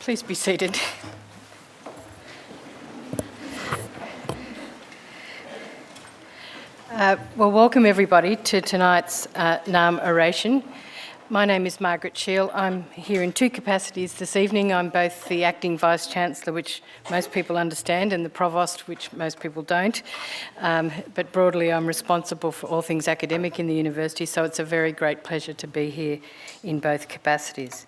Please be seated. Well, welcome everybody to tonight's Narrm Oration. My name is Margaret Shield. I'm here in two capacities this evening. I'm both the Acting Vice-Chancellor, which most people understand, and the Provost, which most people don't. But broadly, I'm responsible for all things academic in the university, so it's a very great pleasure to be here in both capacities.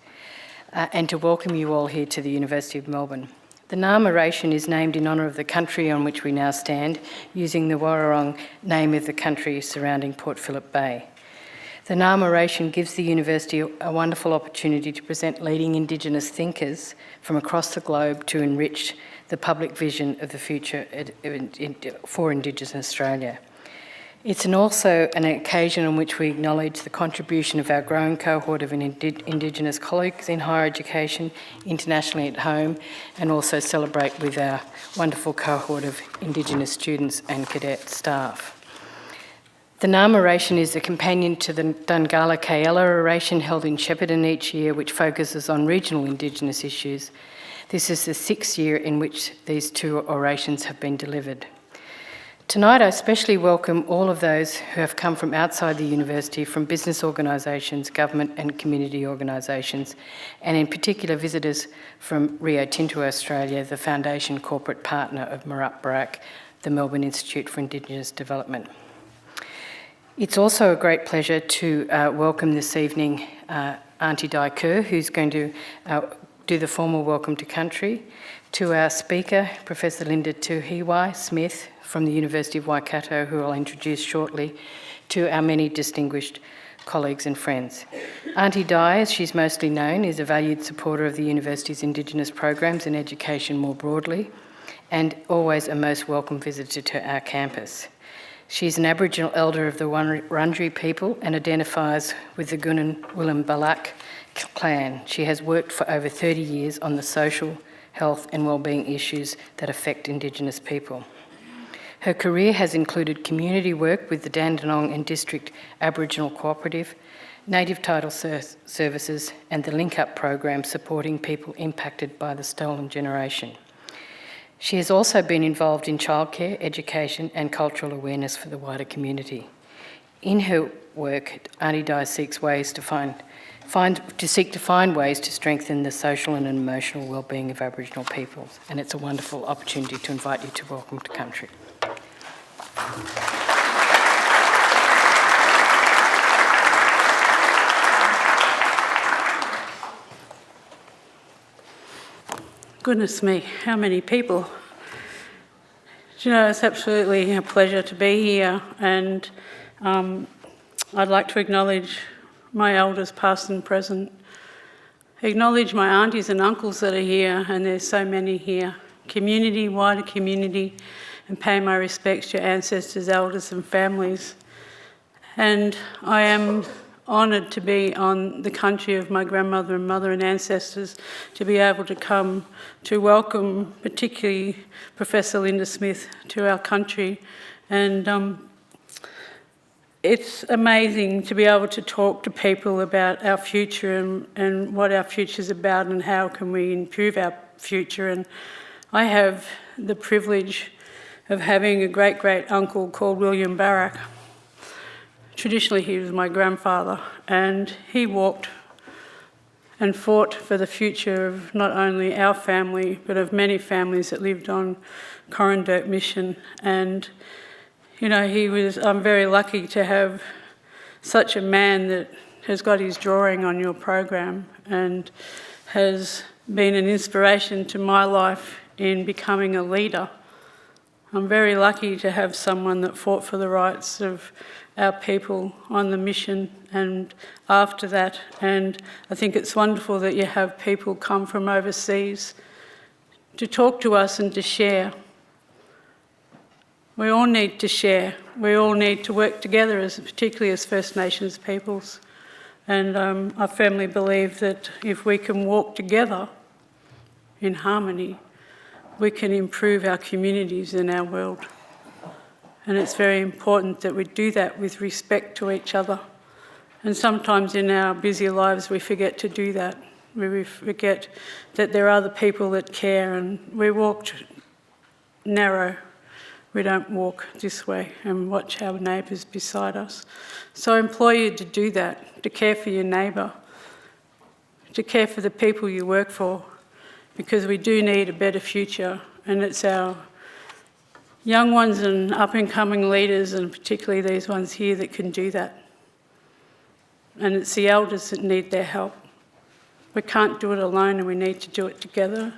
And to welcome you all here to the University of Melbourne. The Narrm Oration is named in honour of the country on which we now stand, using the Warrawong name of the country surrounding Port Phillip Bay. The Narrm Oration gives the university a wonderful opportunity to present leading Indigenous thinkers from across the globe to enrich the public vision of the future for Indigenous Australia. It's also an occasion on which we acknowledge the contribution of our growing cohort of Indigenous colleagues in higher education, internationally at home, and also celebrate with our wonderful cohort of Indigenous students and cadet staff. The Narrm Oration is a companion to the Dungala Kayella Oration held in Shepparton each year, which focuses on regional Indigenous issues. This is the 6th year in which these two orations have been delivered. Tonight, I especially welcome all of those who have come from outside the university, from business organisations, government and community organisations, and in particular visitors from Rio Tinto Australia, the foundation corporate partner of Murrup Barak, the Melbourne Institute for Indigenous Development. It's also a great pleasure to welcome this evening Auntie Di Kerr, who's going to do the formal welcome to country, to our speaker, Professor Linda Tuhiwai Smith, from the University of Waikato, who I'll introduce shortly, to our many distinguished colleagues and friends. Auntie Di, as she's mostly known, is a valued supporter of the university's Indigenous programs and education more broadly, and always a most welcome visitor to our campus. She's an Aboriginal elder of the Wurundjeri people and identifies with the Murrup Barak clan. She has worked for over 30 years on the social, health and wellbeing issues that affect Indigenous people. Her career has included community work with the Dandenong and District Aboriginal Cooperative, Native Title Services and the Link Up program supporting people impacted by the stolen generation. She has also been involved in childcare, education and cultural awareness for the wider community. In her work, Auntie Di seeks ways to find ways to strengthen the social and emotional wellbeing of Aboriginal peoples, and it's a wonderful opportunity to invite you to welcome to country. Goodness me, how many people. Do you know, it's absolutely a pleasure to be here, and I'd like to acknowledge my elders past and present, acknowledge my aunties and uncles that are here, and there's so many here community, wider community, and pay my respects to your ancestors, elders and families. And I am honoured to be on the country of my grandmother and mother and ancestors, to be able to come to welcome particularly Professor Linda Smith to our country. And it's amazing to be able to talk to people about our future and what our future is about and how can we improve our future. And I have the privilege of having a great-great-uncle called Murrup Barak. Traditionally, he was my grandfather, and he walked and fought for the future of not only our family, but of many families that lived on Coranderrk Mission. And, you know, I'm very lucky to have such a man that has got his drawing on your program and has been an inspiration to my life in becoming a leader. I'm very lucky to have someone that fought for the rights of our people on the mission and after that. And I think it's wonderful that you have people come from overseas to talk to us and to share. We all need to share. We all need to work together, particularly as First Nations peoples. And I firmly believe that if we can walk together in harmony, we can improve our communities and our world. And it's very important that we do that with respect to each other. And sometimes in our busy lives we forget to do that. We forget that there are other people that care, and we walk narrow. We don't walk this way and watch our neighbours beside us. So I implore you to do that, to care for your neighbour, to care for the people you work for, because we do need a better future, and it's our young ones and up-and-coming leaders, and particularly these ones here, that can do that. And it's the elders that need their help. We can't do it alone, and we need to do it together.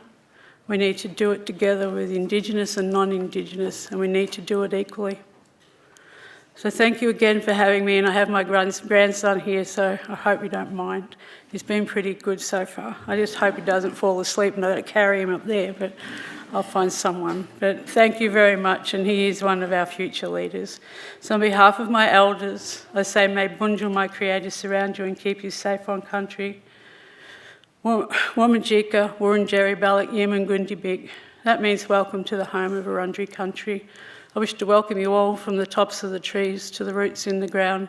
We need to do it together with Indigenous and non-Indigenous, and we need to do it equally. So thank you again for having me, and I have my grandson here, so I hope you don't mind. He's been pretty good so far. I just hope he doesn't fall asleep and I don't carry him up there, but I'll find someone. But thank you very much, and he is one of our future leaders. So on behalf of my elders, I say, may Bunjil, my Creator, surround you and keep you safe on country. Wamajika, Wurundjeri, Balak, Yemen, Gundibik. That means welcome to the home of Wurundjeri country. I wish to welcome you all from the tops of the trees to the roots in the ground,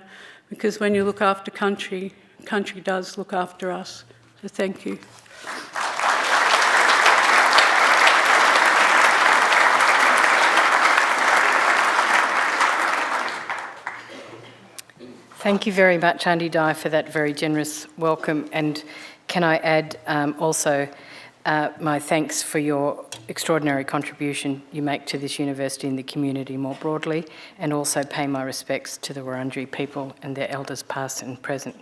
because when you look after country, country does look after us. So thank you. Thank you very much, Aunty Di, for that very generous welcome. And can I add also my thanks for your extraordinary contribution you make to this university and the community more broadly, and also pay my respects to the Wurundjeri people and their elders past and present.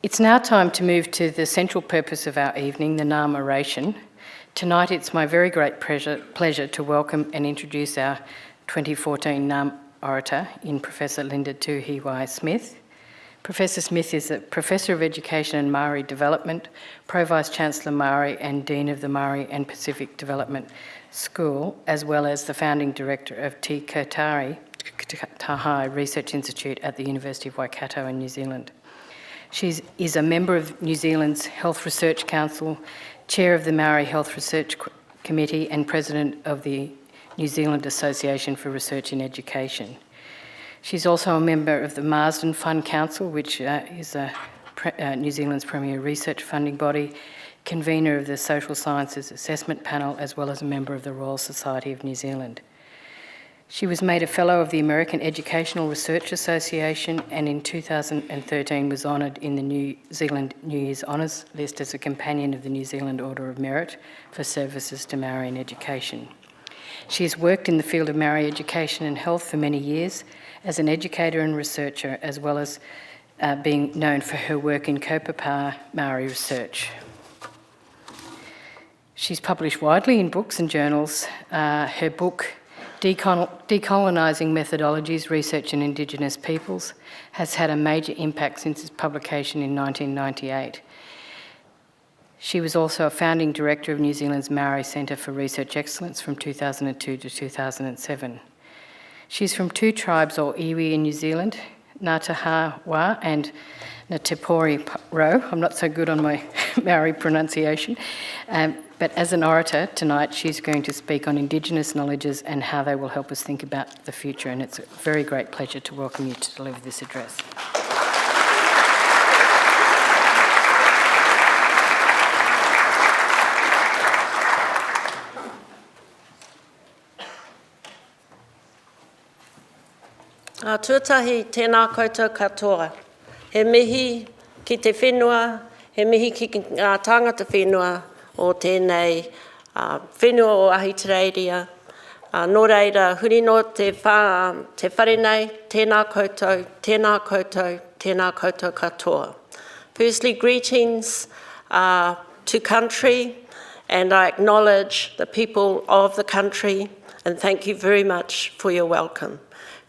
It's now time to move to the central purpose of our evening, the Narrm Oration. Tonight it's my very great pleasure to welcome and introduce our 2014 Narrm Orator in Professor Linda Tuhiwai Smith. Professor Smith is a Professor of Education and Maori Development, Pro-Vice Chancellor Maori and Dean of the Maori and Pacific Development School, as well as the Founding Director of Te Kautari Research Institute at the University of Waikato in New Zealand. She is a member of New Zealand's Health Research Council, Chair of the Maori Health Research Committee and President of the New Zealand Association for Research in Education. She's also a member of the Marsden Fund Council, which is New Zealand's premier research funding body, convener of the Social Sciences Assessment Panel, as well as a member of the Royal Society of New Zealand. She was made a Fellow of the American Educational Research Association, and in 2013 was honoured in the New Zealand New Year's Honours list as a companion of the New Zealand Order of Merit for services to Maori in education. She has worked in the field of Maori Education and Health for many years as an educator and researcher, as well as being known for her work in Kaupapa Māori research. She's published widely in books and journals. Her book, Decolonising Methodologies, Research in Indigenous Peoples, has had a major impact since its publication in 1998. She was also a founding director of New Zealand's Maori Centre for Research Excellence from 2002 to 2007. She's from two tribes or iwi in New Zealand, Ngātahawa and Ngātipori Ro. I'm not so good on my Maori pronunciation. But as an orator tonight, she's going to speak on Indigenous knowledges and how they will help us think about the future. And it's a very great pleasure to welcome you to deliver this address. Tuatahi tēnā koutou katoa. He mihi ki te whenua, he mihi ki ngā tāngata whenua o tēnei whenua o Ahitereiria. Nō reira, huri no te wharenei, tēnā koutou, tēnā koutou, tēnā koutou katoa. Firstly, greetings to country, and I acknowledge the people of the country, and thank you very much for your welcome.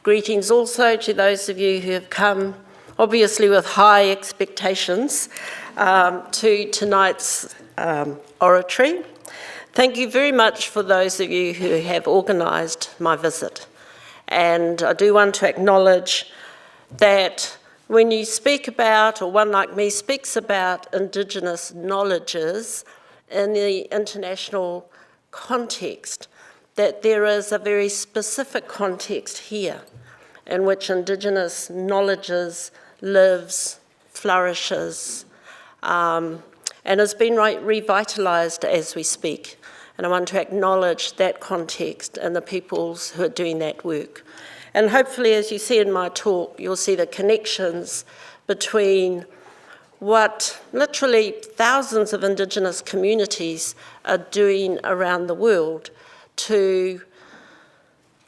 Greetings also to those of you who have come, obviously with high expectations, to tonight's oratory. Thank you very much for those of you who have organised my visit. And I do want to acknowledge that when you speak about, or one like me speaks about Indigenous knowledges in the international context, that there is a very specific context here in which Indigenous knowledges lives, flourishes, and has been revitalised as we speak. And I want to acknowledge that context and the peoples who are doing that work. And hopefully, as you see in my talk, you'll see the connections between what literally thousands of Indigenous communities are doing around the world to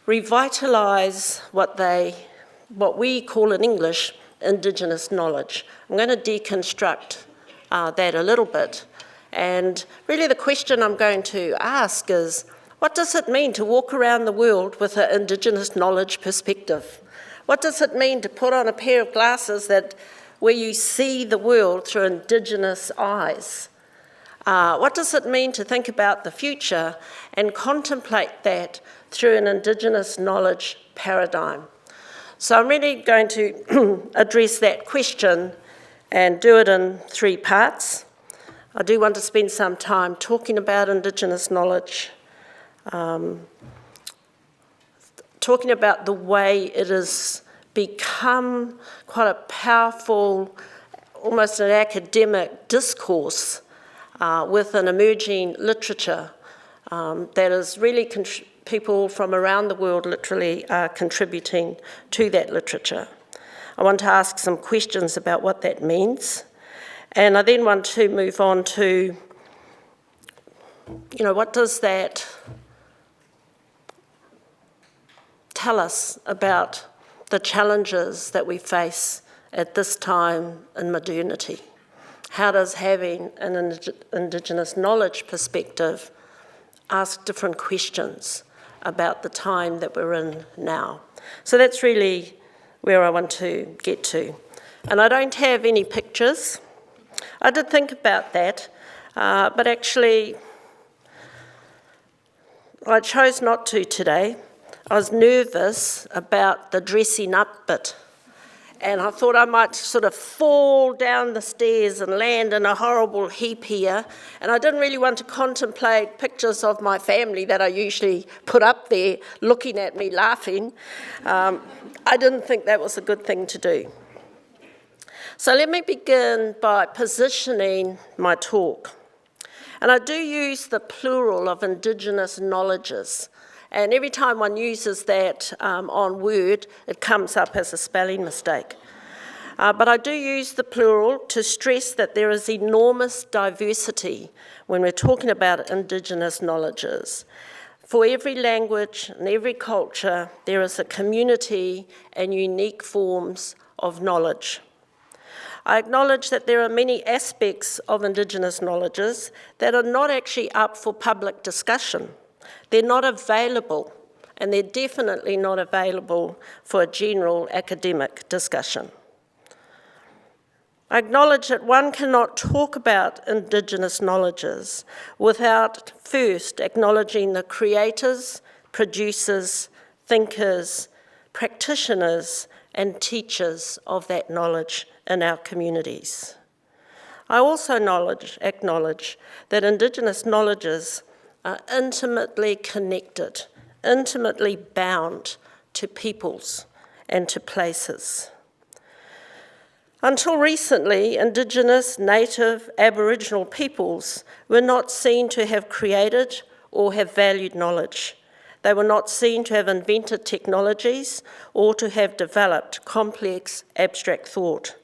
revitalise what we call in English Indigenous knowledge. I'm going to deconstruct that a little bit. And really the question I'm going to ask is, what does it mean to walk around the world with an Indigenous knowledge perspective? What does it mean to put on a pair of glasses where you see the world through Indigenous eyes? What does it mean to think about the future and contemplate that through an Indigenous knowledge paradigm? So I'm really going to address that question and do it in three parts. I do want to spend some time talking about Indigenous knowledge, talking about the way it has become quite a powerful, almost an academic discourse with an emerging literature that is really people from around the world literally are contributing to that literature. I want to ask some questions about what that means. And I then want to move on to, what does that tell us about the challenges that we face at this time in modernity? How does having an Indigenous knowledge perspective ask different questions about the time that we're in now? So that's really where I want to get to. And I don't have any pictures. I did think about that, but actually I chose not to today. I was nervous about the dressing up bit, and I thought I might sort of fall down the stairs and land in a horrible heap here, and I didn't really want to contemplate pictures of my family that I usually put up there looking at me laughing. I didn't think that was a good thing to do. So let me begin by positioning my talk. And I do use the plural of Indigenous knowledges. And every time one uses that on Word, it comes up as a spelling mistake. But I do use the plural to stress that there is enormous diversity when we're talking about Indigenous knowledges. For every language and every culture, there is a community and unique forms of knowledge. I acknowledge that there are many aspects of Indigenous knowledges that are not actually up for public discussion. They're not available, and they're definitely not available for a general academic discussion. I acknowledge that one cannot talk about Indigenous knowledges without first acknowledging the creators, producers, thinkers, practitioners, and teachers of that knowledge in our communities. I also acknowledge that Indigenous knowledges are intimately connected, intimately bound to peoples and to places. Until recently, Indigenous, Native, Aboriginal peoples were not seen to have created or have valued knowledge. They were not seen to have invented technologies or to have developed complex, abstract thought.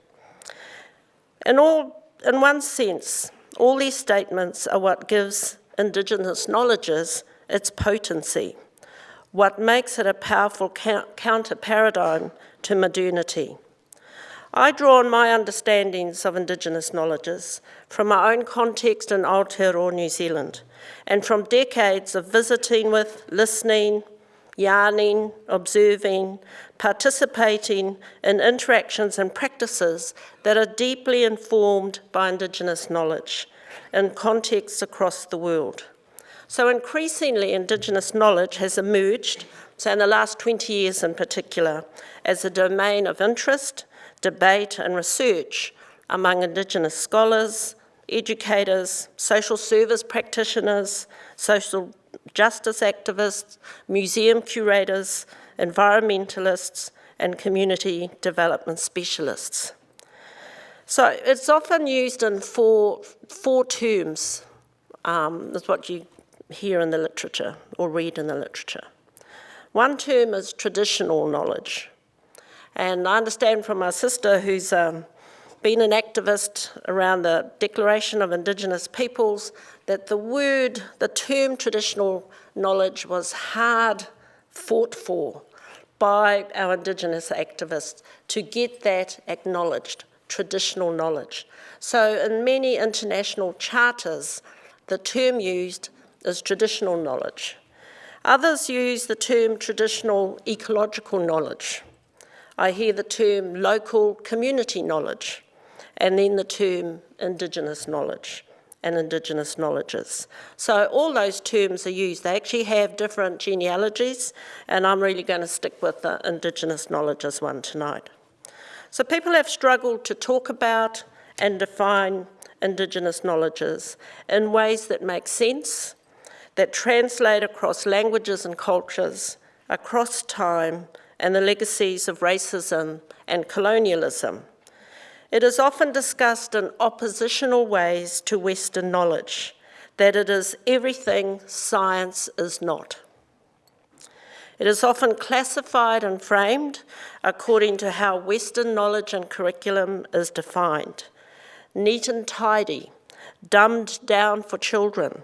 In one sense, all these statements are what gives Indigenous knowledges its potency, what makes it a powerful counter-paradigm to modernity. I draw on my understandings of Indigenous knowledges from my own context in Aotearoa, New Zealand, and from decades of visiting with, listening, yarning, observing, participating in interactions and practices that are deeply informed by Indigenous knowledge in contexts across the world. So increasingly, Indigenous knowledge has emerged, so in the last 20 years in particular, as a domain of interest, debate and research among Indigenous scholars, educators, social service practitioners, social justice activists, museum curators, environmentalists, and community development specialists. So it's often used in four terms, is what you hear in the literature or read in the literature. One term is traditional knowledge. And I understand from my sister, who's been an activist around the Declaration of Indigenous Peoples, that the term traditional knowledge was hard fought for by our Indigenous activists to get that acknowledged, traditional knowledge. So in many international charters, the term used is traditional knowledge. Others use the term traditional ecological knowledge. I hear the term local community knowledge, and then the term Indigenous knowledge and Indigenous knowledges. So all those terms are used. They actually have different genealogies, and I'm really going to stick with the Indigenous knowledges one tonight. So people have struggled to talk about and define Indigenous knowledges in ways that make sense, that translate across languages and cultures, across time, and the legacies of racism and colonialism. It is often discussed in oppositional ways to Western knowledge, that it is everything science is not. It is often classified and framed according to how Western knowledge and curriculum is defined. Neat and tidy, dumbed down for children,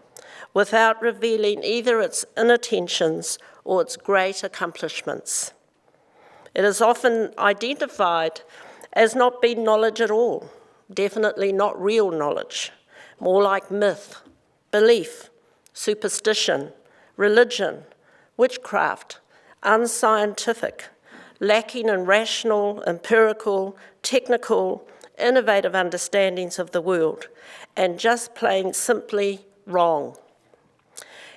without revealing either its inattentions or its great accomplishments. It is often identified as not being knowledge at all, definitely not real knowledge, more like myth, belief, superstition, religion, witchcraft, unscientific, lacking in rational, empirical, technical, innovative understandings of the world, and just plain simply wrong.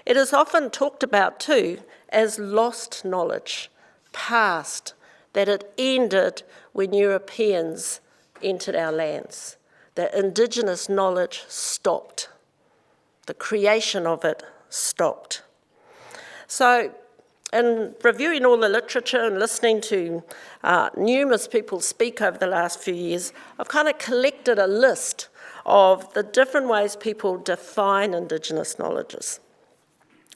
It is often talked about too as lost knowledge, past, that it ended when Europeans entered our lands, that Indigenous knowledge stopped. The creation of it stopped. So, in reviewing all the literature and listening to numerous people speak over the last few years, I've kind of collected a list of the different ways people define Indigenous knowledges.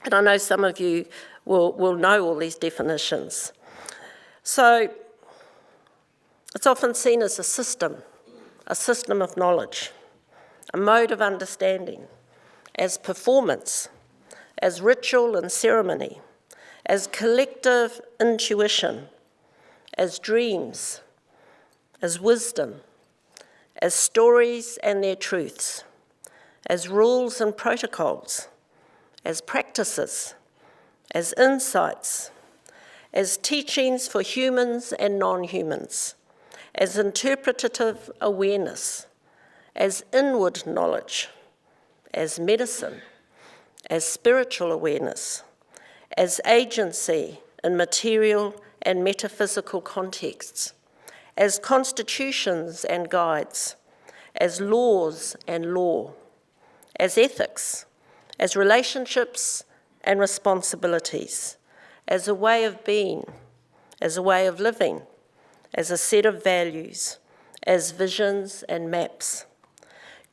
And I know some of you will know all these definitions. So it's often seen as a system of knowledge, a mode of understanding, as performance, as ritual and ceremony, as collective intuition, as dreams, as wisdom, as stories and their truths, as rules and protocols, as practices, as insights, as teachings for humans and non-humans, as interpretative awareness, as inward knowledge, as medicine, as spiritual awareness, as agency in material and metaphysical contexts, as constitutions and guides, as laws and law, as ethics, as relationships and responsibilities, as a way of being, as a way of living, as a set of values, as visions and maps.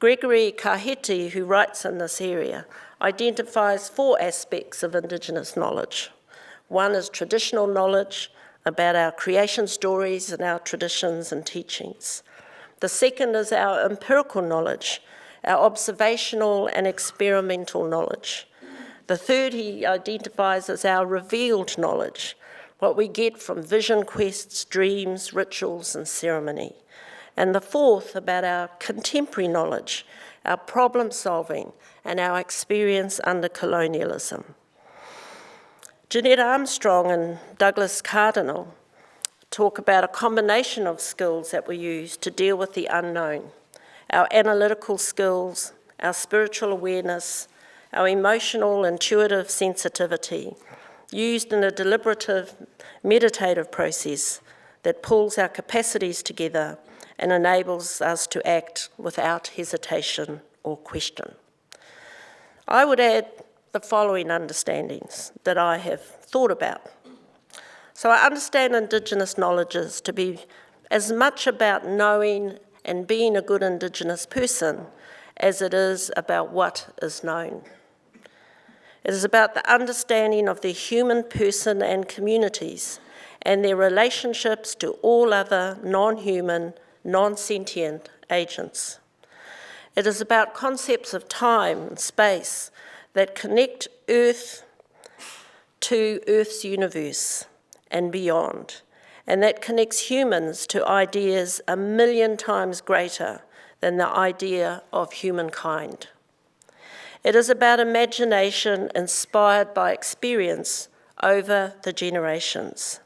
Gregory Kaheti, who writes in this area, identifies 4 aspects of Indigenous knowledge. One is traditional knowledge about our creation stories and our traditions and teachings. The second is our empirical knowledge, our observational and experimental knowledge. The third he identifies as our revealed knowledge, what we get from vision quests, dreams, rituals, and ceremony. And the fourth about our contemporary knowledge, our problem solving, and our experience under colonialism. Jeanette Armstrong and Douglas Cardinal talk about a combination of skills that we use to deal with the unknown, our analytical skills, our spiritual awareness, our emotional, intuitive sensitivity, used in a deliberative, meditative process that pulls our capacities together and enables us to act without hesitation or question. I would add the following understandings that I have thought about. So I understand Indigenous knowledges to be as much about knowing and being a good Indigenous person as it is about what is known. It is about the understanding of the human person and communities and their relationships to all other non-human, non-sentient agents. It is about concepts of time and space that connect Earth to Earth's universe and beyond, and that connects humans to ideas 1,000,000 times greater than the idea of humankind. It is about imagination inspired by experience over the generations.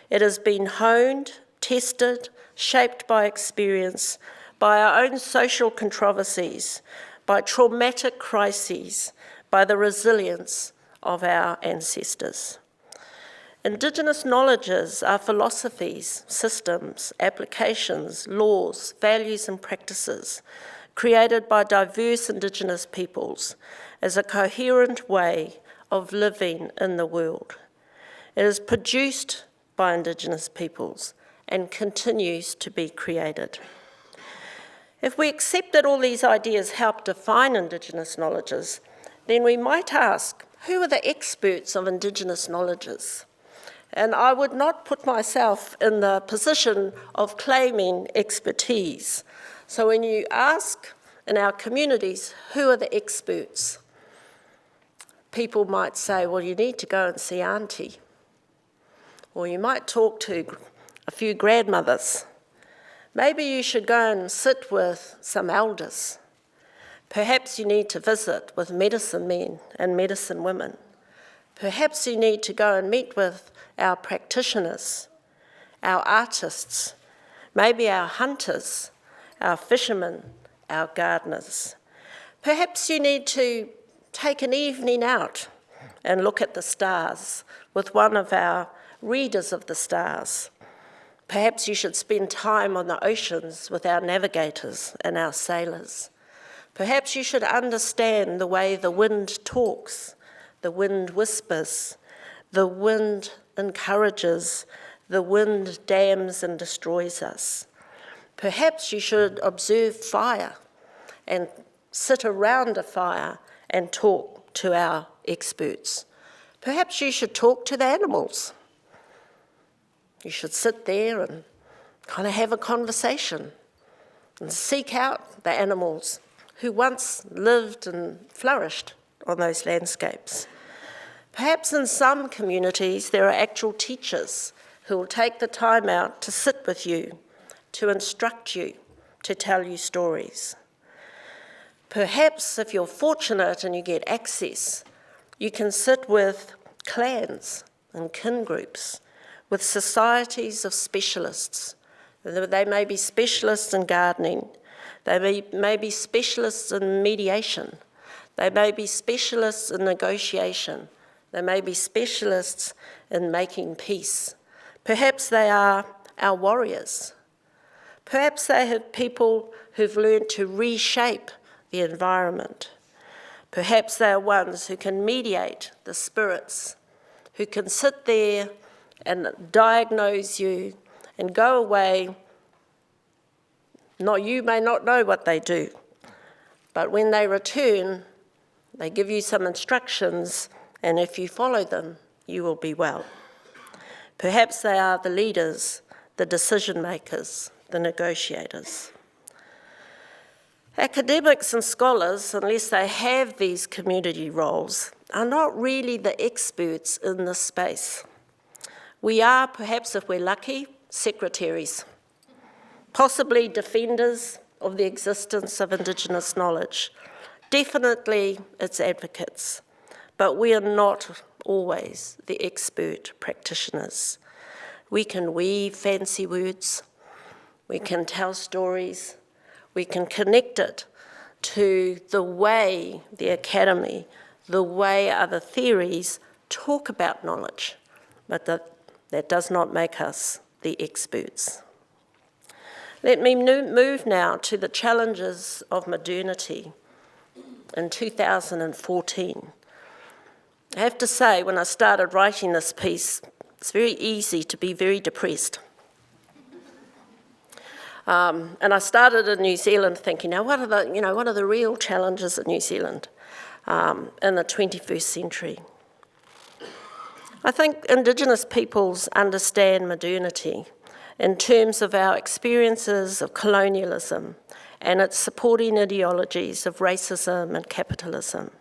It has been honed, tested, shaped by experience, by our own social controversies, by traumatic crises, by the resilience of our ancestors. Indigenous knowledges are philosophies, systems, applications, laws, values and practices created by diverse Indigenous peoples as a coherent way of living in the world. It is produced by Indigenous peoples and continues to be created. If we accept that all these ideas help define Indigenous knowledges, then we might ask, who are the experts of Indigenous knowledges? And I would not put myself in the position of claiming expertise. So when you ask in our communities, who are the experts? People might say, well, you need to go and see Auntie. Or you might talk to a few grandmothers. Maybe you should go and sit with some elders. Perhaps you need to visit with medicine men and medicine women. Perhaps you need to go and meet with our practitioners, our artists, maybe our hunters, our fishermen, our gardeners. Perhaps you need to take an evening out and look at the stars with one of our readers of the stars. Perhaps you should spend time on the oceans with our navigators and our sailors. Perhaps you should understand the way the wind talks, the wind whispers, the wind encourages, the wind dams and destroys us. Perhaps you should observe fire and sit around a fire and talk to our experts. Perhaps you should talk to the animals. You should sit there and kind of have a conversation and seek out the animals who once lived and flourished on those landscapes. Perhaps in some communities there are actual teachers who will take the time out to sit with you, to instruct you, to tell you stories. Perhaps if you're fortunate and you get access, you can sit with clans and kin groups, with societies of specialists, They may be specialists in gardening. They may be specialists in mediation. They may be specialists in negotiation. They may be specialists in making peace. Perhaps they are our warriors. Perhaps they have people who've learned to reshape the environment. Perhaps they are ones who can mediate the spirits, who can sit there and diagnose you and go away. You may not know what they do, but when they return, they give you some instructions, and if you follow them, you will be well. Perhaps they are the leaders, the decision makers, the negotiators. Academics and scholars, unless they have these community roles, are not really the experts in this space. We are, perhaps if we're lucky, secretaries, possibly defenders of the existence of Indigenous knowledge, definitely its advocates, but we are not always the expert practitioners. We can weave fancy words, we can tell stories, we can connect it to the way the academy, the way other theories talk about knowledge, but that does not make us the experts. Let me move now to the challenges of modernity in 2014. I have to say, when I started writing this piece, it's very easy to be very depressed. And I started in New Zealand thinking, now what are the real challenges in New Zealand in the 21st century? I think Indigenous peoples understand modernity in terms of our experiences of colonialism and its supporting ideologies of racism and capitalism.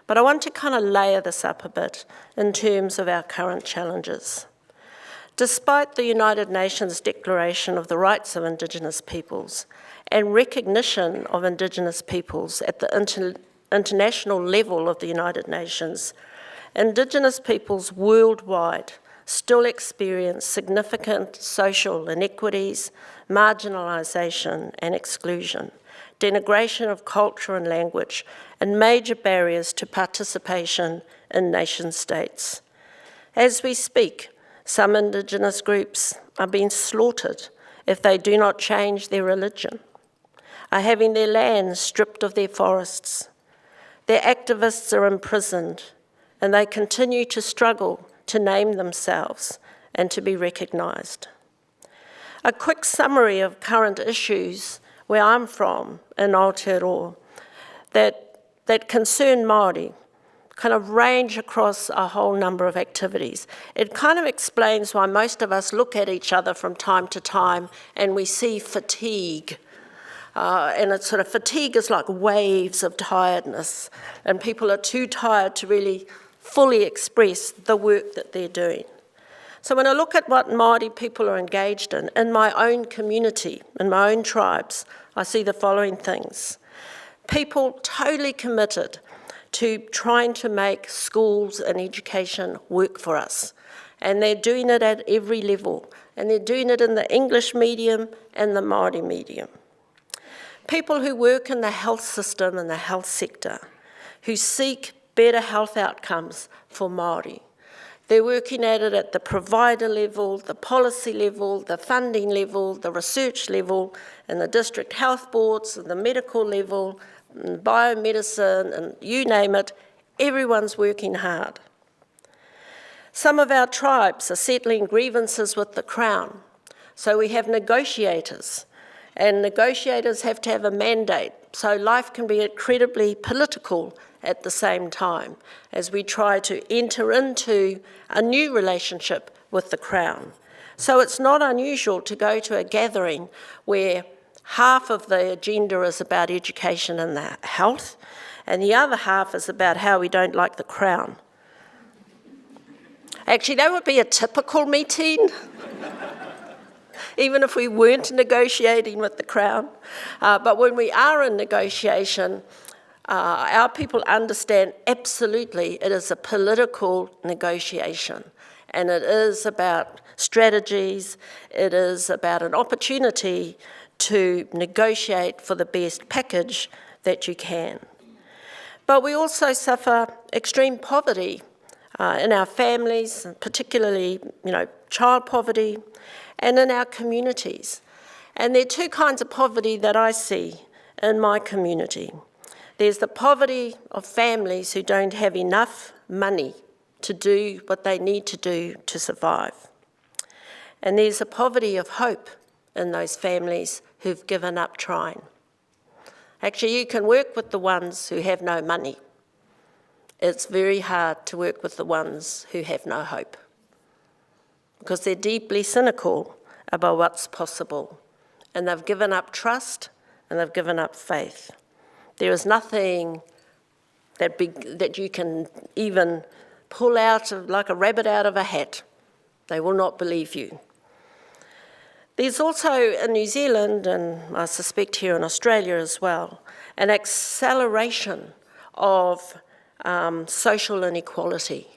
But I want to kind of layer this up a bit in terms of our current challenges. Despite the United Nations Declaration of the Rights of Indigenous Peoples and recognition of Indigenous peoples at the international level of the United Nations, Indigenous peoples worldwide still experience significant social inequities, marginalisation and exclusion, denigration of culture and language, and major barriers to participation in nation states. As we speak, some Indigenous groups are being slaughtered if they do not change their religion, are having their lands stripped of their forests. Their activists are imprisoned, and they continue to struggle to name themselves and to be recognised. A quick summary of current issues where I'm from in Aotearoa that concern Māori kind of range across a whole number of activities. It kind of explains why most of us look at each other from time to time and we see fatigue. And it's sort of fatigue is like waves of tiredness, and people are too tired to really fully express the work that they're doing. So when I look at what Māori people are engaged in my own community, in my own tribes, I see the following things. People totally committed to trying to make schools and education work for us. And they're doing it at every level. And they're doing it in the English medium and the Māori medium. People who work in the health system and the health sector, who seek better health outcomes for Māori. They're working at it at the provider level, the policy level, the funding level, the research level, and the district health boards, and the medical level, and biomedicine, and you name it, everyone's working hard. Some of our tribes are settling grievances with the Crown, so we have negotiators, and negotiators have to have a mandate, so life can be incredibly political at the same time as we try to enter into a new relationship with the Crown. So it's not unusual to go to a gathering where half of the agenda is about education and health, and the other half is about how we don't like the Crown. Actually, that would be a typical meeting, even if we weren't negotiating with the Crown. But when we are in negotiation, our people understand absolutely it is a political negotiation, and it is about strategies, it is about an opportunity to negotiate for the best package that you can. But we also suffer extreme poverty in our families, particularly, child poverty, and in our communities. And there are two kinds of poverty that I see in my community. There's the poverty of families who don't have enough money to do what they need to do to survive. And there's a poverty of hope in those families who've given up trying. Actually, you can work with the ones who have no money. It's very hard to work with the ones who have no hope, because they're deeply cynical about what's possible, and they've given up trust and they've given up faith. There is nothing that big that you can even pull out like a rabbit out of a hat. They will not believe you. There's also in New Zealand, and I suspect here in Australia as well, an acceleration of social inequality.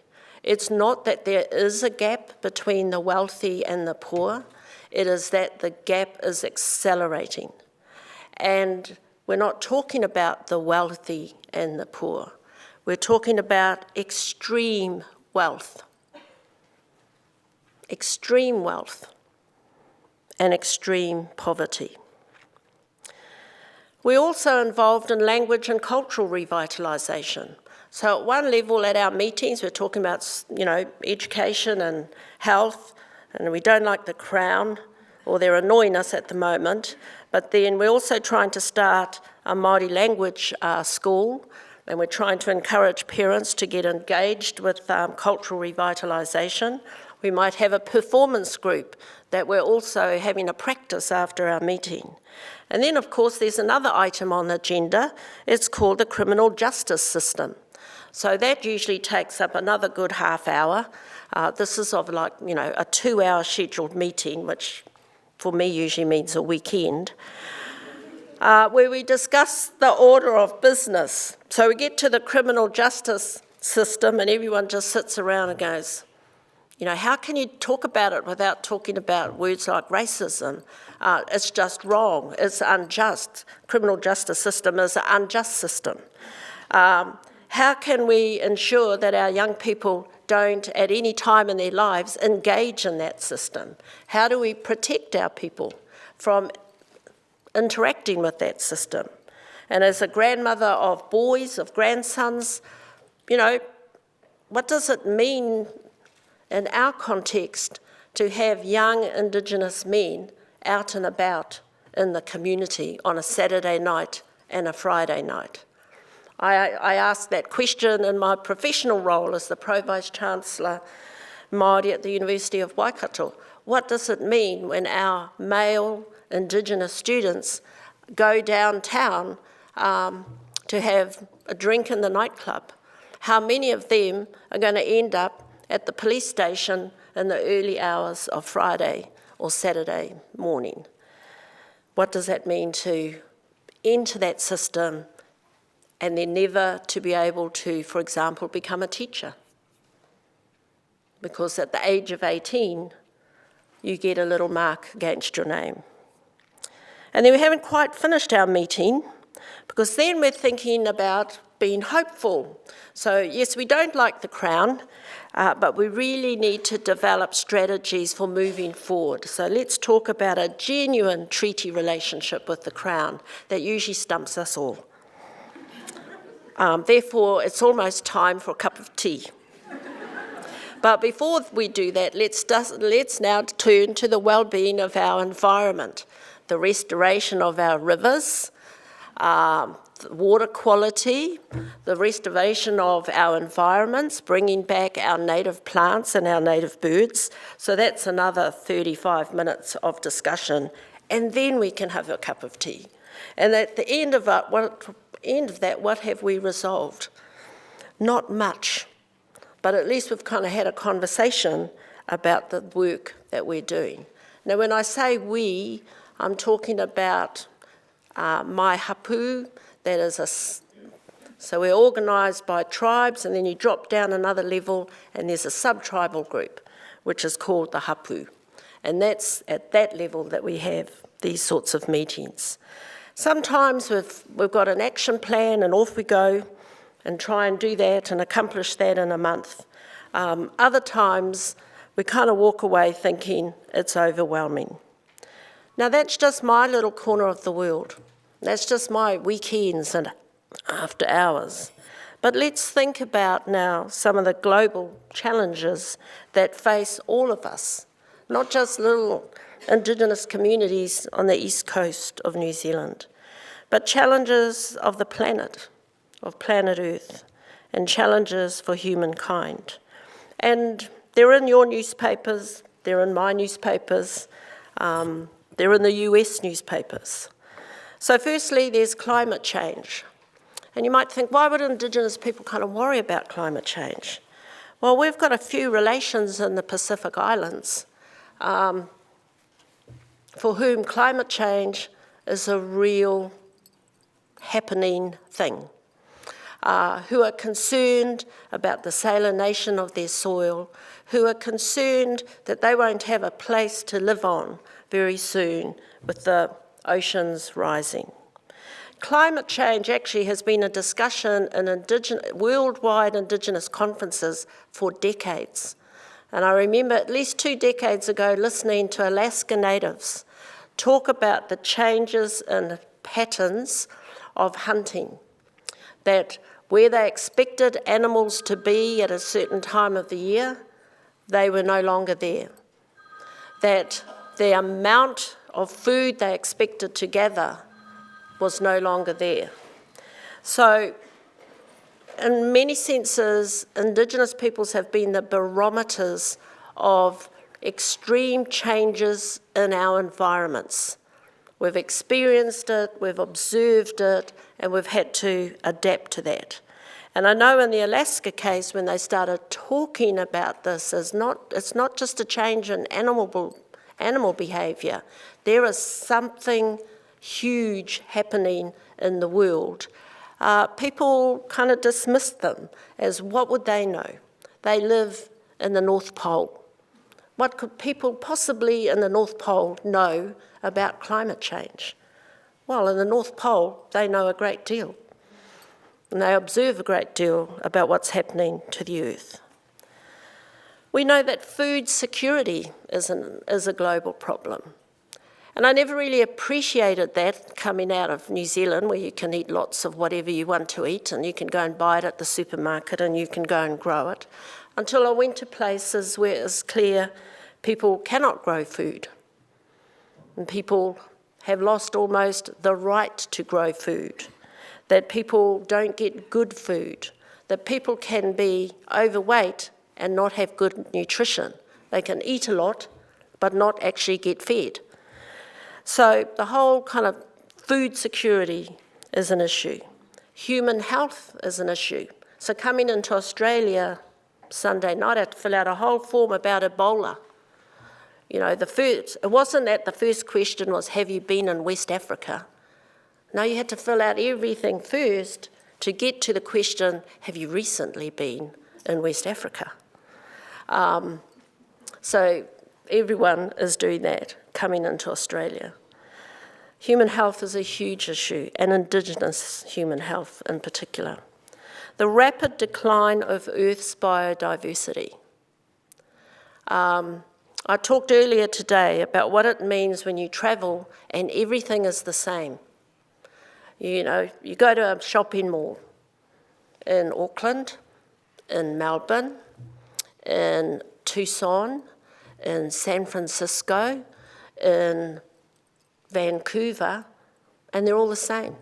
It's not that there is a gap between the wealthy and the poor, it is that the gap is accelerating. And we're not talking about the wealthy and the poor, we're talking about extreme wealth and extreme poverty. We're also involved in language and cultural revitalisation. So at one level at our meetings, we're talking about, education and health, and we don't like the Crown, or they're annoying us at the moment, but then we're also trying to start a Māori language school, and we're trying to encourage parents to get engaged with cultural revitalisation. We might have a performance group that we're also having a practice after our meeting. And then, of course, there's another item on the agenda. It's called the criminal justice system. So that usually takes up another good half hour. This is of a 2-hour scheduled meeting, which for me usually means a weekend, where we discuss the order of business. So we get to the criminal justice system and everyone just sits around and goes, how can you talk about it without talking about words like racism? It's just wrong, it's unjust. Criminal justice system is an unjust system. How can we ensure that our young people don't at any time in their lives engage in that system? How do we protect our people from interacting with that system? And as a grandmother of boys, of grandsons, what does it mean in our context to have young Indigenous men out and about in the community on a Saturday night and a Friday night? I asked that question in my professional role as the Pro-Vice-Chancellor Māori at the University of Waikato. What does it mean when our male Indigenous students go downtown to have a drink in the nightclub? How many of them are going to end up at the police station in the early hours of Friday or Saturday morning? What does that mean to enter that system and then never to be able to, for example, become a teacher? Because at the age of 18, you get a little mark against your name. And then we haven't quite finished our meeting, because then we're thinking about being hopeful. So yes, we don't like the Crown, but we really need to develop strategies for moving forward. So let's talk about a genuine treaty relationship with the Crown that usually stumps us all. Therefore, it's almost time for a cup of tea. But before we do that, let's now turn to the well-being of our environment, the restoration of our rivers, water quality, the restoration of our environments, bringing back our native plants and our native birds. So that's another 35 minutes of discussion, and then we can have a cup of tea. And at the end of that, what have we resolved? Not much, but at least we've kind of had a conversation about the work that we're doing. Now, when I say we, I'm talking about my hapu, that is So we're organised by tribes, and then you drop down another level and there's a sub-tribal group, which is called the hapu. And that's at that level that we have these sorts of meetings. Sometimes we've got an action plan and off we go and try and do that and accomplish that in a month. Other times we kind of walk away thinking it's overwhelming. Now that's just my little corner of the world. That's just my weekends and after hours. But let's think about now some of the global challenges that face all of us, not just little Indigenous communities on the east coast of New Zealand, but challenges of the planet, of planet Earth, and challenges for humankind. And they're in your newspapers, they're in my newspapers, they're in the US newspapers. So firstly, there's climate change. And you might think, why would Indigenous people kind of worry about climate change? Well, we've got a few relations in the Pacific Islands for whom climate change is a real happening thing, who are concerned about the salination of their soil, who are concerned that they won't have a place to live on very soon with the oceans rising. Climate change actually has been a discussion in worldwide Indigenous conferences for decades. And I remember at least 2 decades ago listening to Alaska Natives talk about the changes in patterns of hunting, that where they expected animals to be at a certain time of the year, they were no longer there. That the amount of food they expected to gather was no longer there. So, in many senses, Indigenous peoples have been the barometers of extreme changes in our environments. We've experienced it, we've observed it, and we've had to adapt to that. And I know in the Alaska case, when they started talking about this, it's not just a change in animal behaviour. There is something huge happening in the world. People kind of dismissed them as what would they know? They live in the North Pole. What could people possibly in the North Pole know about climate change? Well, in the North Pole, they know a great deal. And they observe a great deal about what's happening to the Earth. We know that food security is a global problem. And I never really appreciated that coming out of New Zealand, where you can eat lots of whatever you want to eat and you can go and buy it at the supermarket and you can go and grow it, until I went to places where it was clear people cannot grow food. And people have lost almost the right to grow food, that people don't get good food, that people can be overweight and not have good nutrition. They can eat a lot, but not actually get fed. So the whole kind of food security is an issue. Human health is an issue. So coming into Australia Sunday night, I had to fill out a whole form about Ebola. You know, it wasn't that the first question was, have you been in West Africa? No, you had to fill out everything first to get to the question, have you recently been in West Africa? So everyone is doing that coming into Australia. Human health is a huge issue, and Indigenous human health in particular. The rapid decline of Earth's biodiversity. I talked earlier today about what it means when you travel and everything is the same. You know, you go to a shopping mall in Auckland, in Melbourne, in Tucson, in San Francisco, in Vancouver, and they're all the same.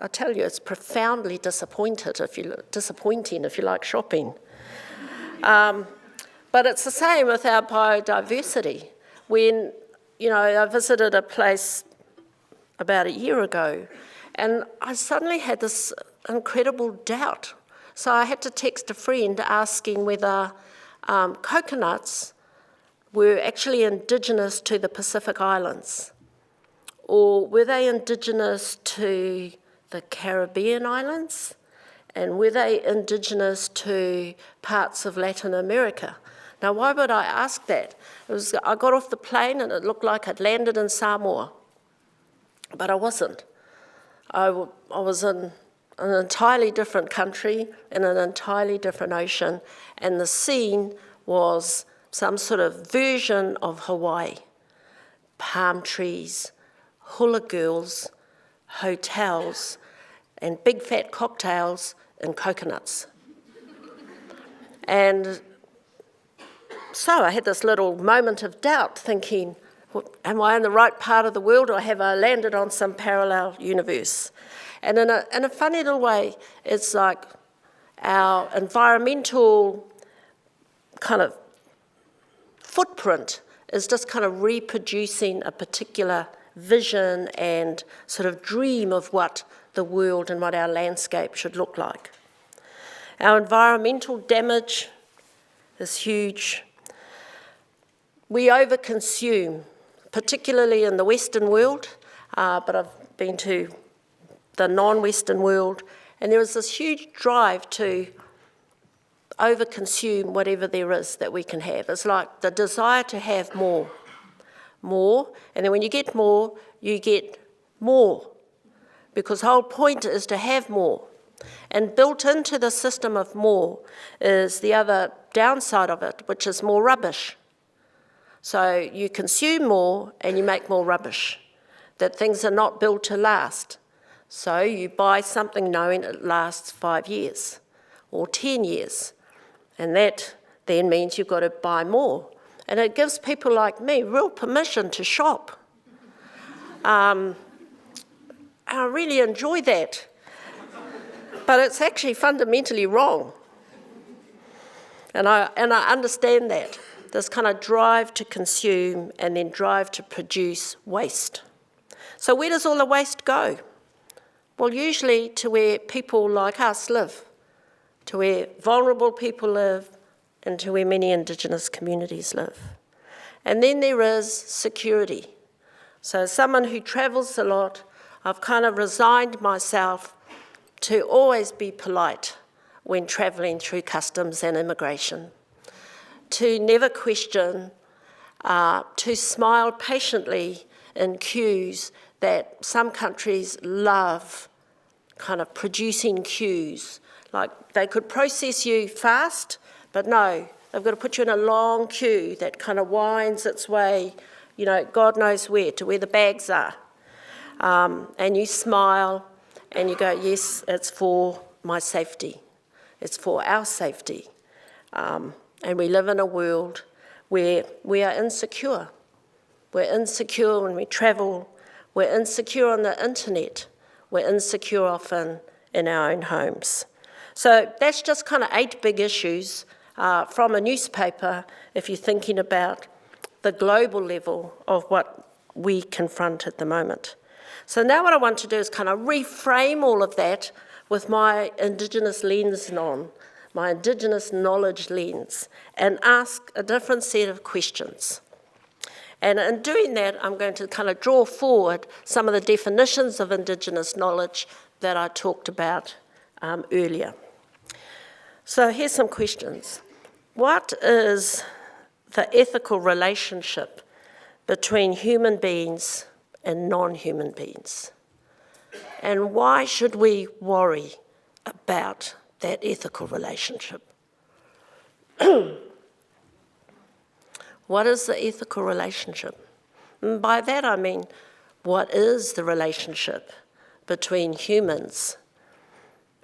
I tell you, it's profoundly disappointing if you like shopping. But it's the same with our biodiversity. When, you know, I visited a place about a year ago, and I suddenly had this incredible doubt. So I had to text a friend asking whether coconuts were actually indigenous to the Pacific Islands, or were they indigenous to the Caribbean islands? And were they indigenous to parts of Latin America? Now, why would I ask that? I got off the plane and it looked like I'd landed in Samoa, but I wasn't. I was in an entirely different country, in an entirely different ocean, and the scene was some sort of version of Hawaii. Palm trees, hula girls, hotels, and big fat cocktails and coconuts. And so I had this little moment of doubt thinking, am I in the right part of the world or have I landed on some parallel universe? And in a funny little way, it's like our environmental kind of footprint is just kind of reproducing a particular vision and sort of dream of what the world and what our landscape should look like. Our environmental damage is huge. We overconsume, particularly in the Western world, but I've been to the non-Western world, and there is this huge drive to overconsume whatever there is that we can have. It's like the desire to have more, and then when you get more, you get more, because the whole point is to have more. And built into the system of more is the other downside of it, which is more rubbish. So you consume more and you make more rubbish, that things are not built to last. So you buy something knowing it lasts 5 years or 10 years, and that then means you've got to buy more. And it gives people like me real permission to shop. I really enjoy that, but it's actually fundamentally wrong. And I understand that, this kind of drive to consume and then drive to produce waste. So where does all the waste go? Well, usually to where people like us live, to where vulnerable people live, and to where many Indigenous communities live. And then there is security. So as someone who travels a lot, I've kind of resigned myself to always be polite when travelling through customs and immigration, to never question, to smile patiently in queues that some countries love, kind of producing queues. Like they could process you fast, but no, they've got to put you in a long queue that kind of winds its way, you know, God knows where, to where the bags are. And you smile and you go, yes, it's for my safety. It's for our safety. And we live in a world where we are insecure. We're insecure when we travel. We're insecure on the internet. We're insecure often in our own homes. So that's just kind of 8 big issues from a newspaper if you're thinking about the global level of what we confront at the moment. So now what I want to do is kind of reframe all of that with my Indigenous lens on, my Indigenous knowledge lens, and ask a different set of questions. And in doing that, I'm going to kind of draw forward some of the definitions of Indigenous knowledge that I talked about earlier. So here's some questions. What is the ethical relationship between human beings and non-human beings? And why should we worry about that ethical relationship? What is the ethical relationship? And by that I mean, what is the relationship between humans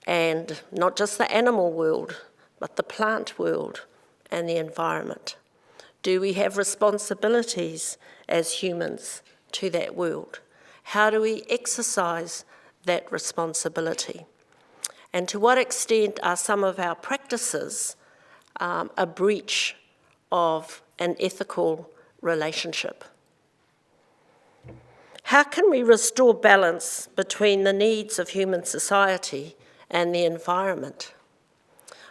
and not just the animal world, but the plant world and the environment? Do we have responsibilities as humans to that world? How do we exercise that responsibility? And to what extent are some of our practices a breach of an ethical relationship? How can we restore balance between the needs of human society and the environment?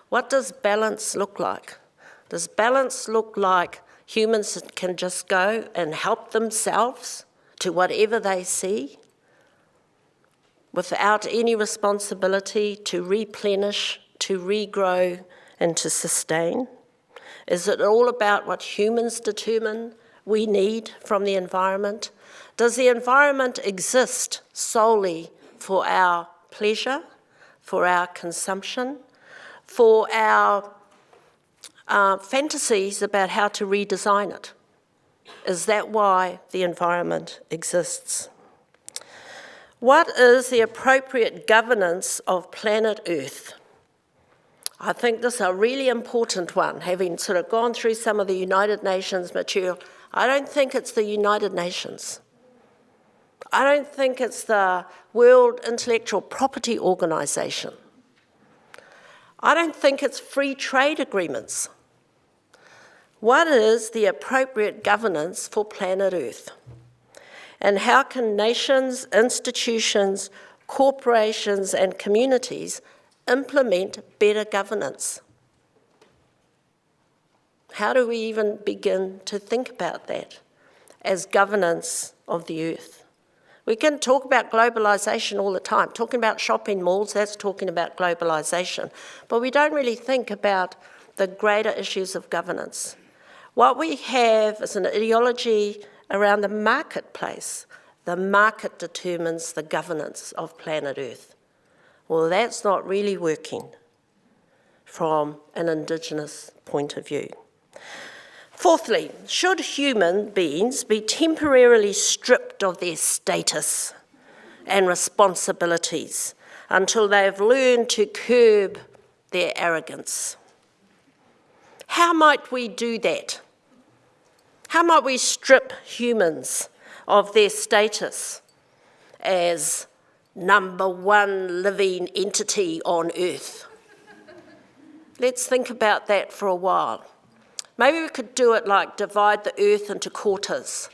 What does balance look like? Does balance look like humans can just go and help themselves to whatever they see? without any responsibility to replenish, to regrow, and to sustain? Is it all about what humans determine we need from the environment? Does the environment exist solely for our pleasure, for our consumption, for our fantasies about how to redesign it? Is that why the environment exists? What is the appropriate governance of planet Earth? I think this is a really important one, having sort of gone through some of the United Nations material. I don't think it's the United Nations. I don't think it's the World Intellectual Property Organization. I don't think it's free trade agreements. What is the appropriate governance for planet Earth? And how can nations, institutions, corporations, and communities implement better governance? How do we even begin to think about that as governance of the earth? We can talk about globalisation all the time. Talking about shopping malls, that's talking about globalisation. But we don't really think about the greater issues of governance. What we have is an ideology around the marketplace. The market determines the governance of planet Earth. Well, that's not really working from an Indigenous point of view. Fourthly, should human beings be temporarily stripped of their status and responsibilities until they have learned to curb their arrogance? How might we do that? How might we strip humans of their status as number one living entity on Earth? Let's think about that for a while. Maybe we could do it like divide the Earth into quarters,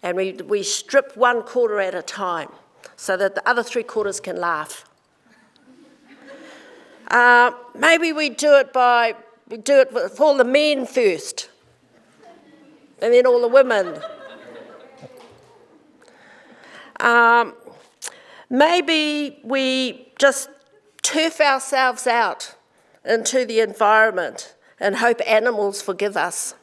and we strip one quarter at a time so that the other 3 quarters can laugh. Maybe we do it with all the men first, and then all the women. Maybe we just turf ourselves out into the environment and hope animals forgive us.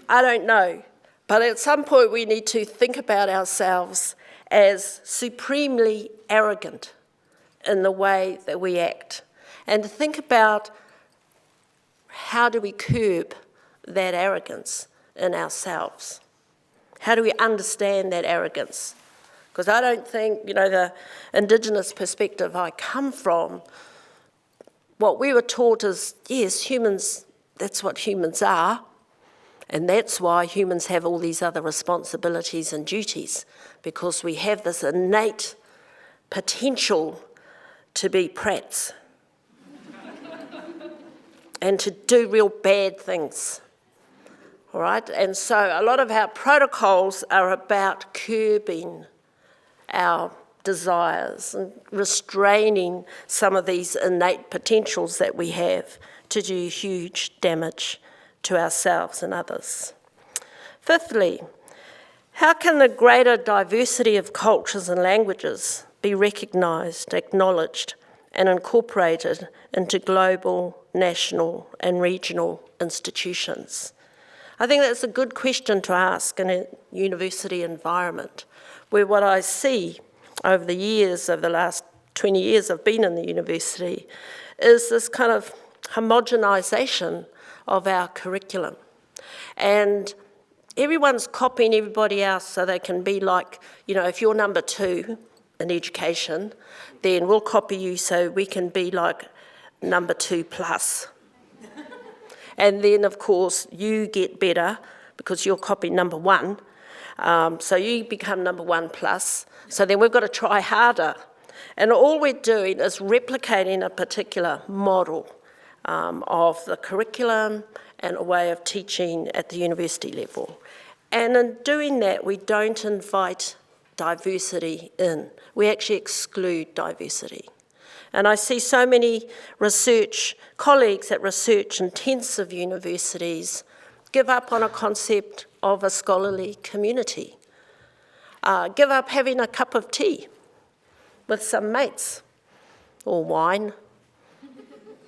I don't know, but at some point we need to think about ourselves as supremely arrogant in the way that we act, and to think about how do we curb that arrogance in ourselves? How do we understand that arrogance? Because I don't think, the Indigenous perspective I come from, what we were taught is, yes, humans, that's what humans are, and that's why humans have all these other responsibilities and duties, because we have this innate potential to be prats and to do real bad things. All right, and so a lot of our protocols are about curbing our desires and restraining some of these innate potentials that we have to do huge damage to ourselves and others. Fifthly, how can the greater diversity of cultures and languages be recognised, acknowledged, and incorporated into global, national, and regional institutions? I think that's a good question to ask in a university environment, where what I see over the last 20 years I've been in the university, is this kind of homogenisation of our curriculum. And everyone's copying everybody else so they can be like, if you're number 2 in education, then we'll copy you so we can be like number 2 plus. And then, of course, you get better because you're copying number 1. So you become number 1 plus. So then we've got to try harder. And all we're doing is replicating a particular model of the curriculum and a way of teaching at the university level. And in doing that, we don't invite diversity in. We actually exclude diversity. And I see so many colleagues at research-intensive universities give up on a concept of a scholarly community, give up having a cup of tea with some mates, or wine,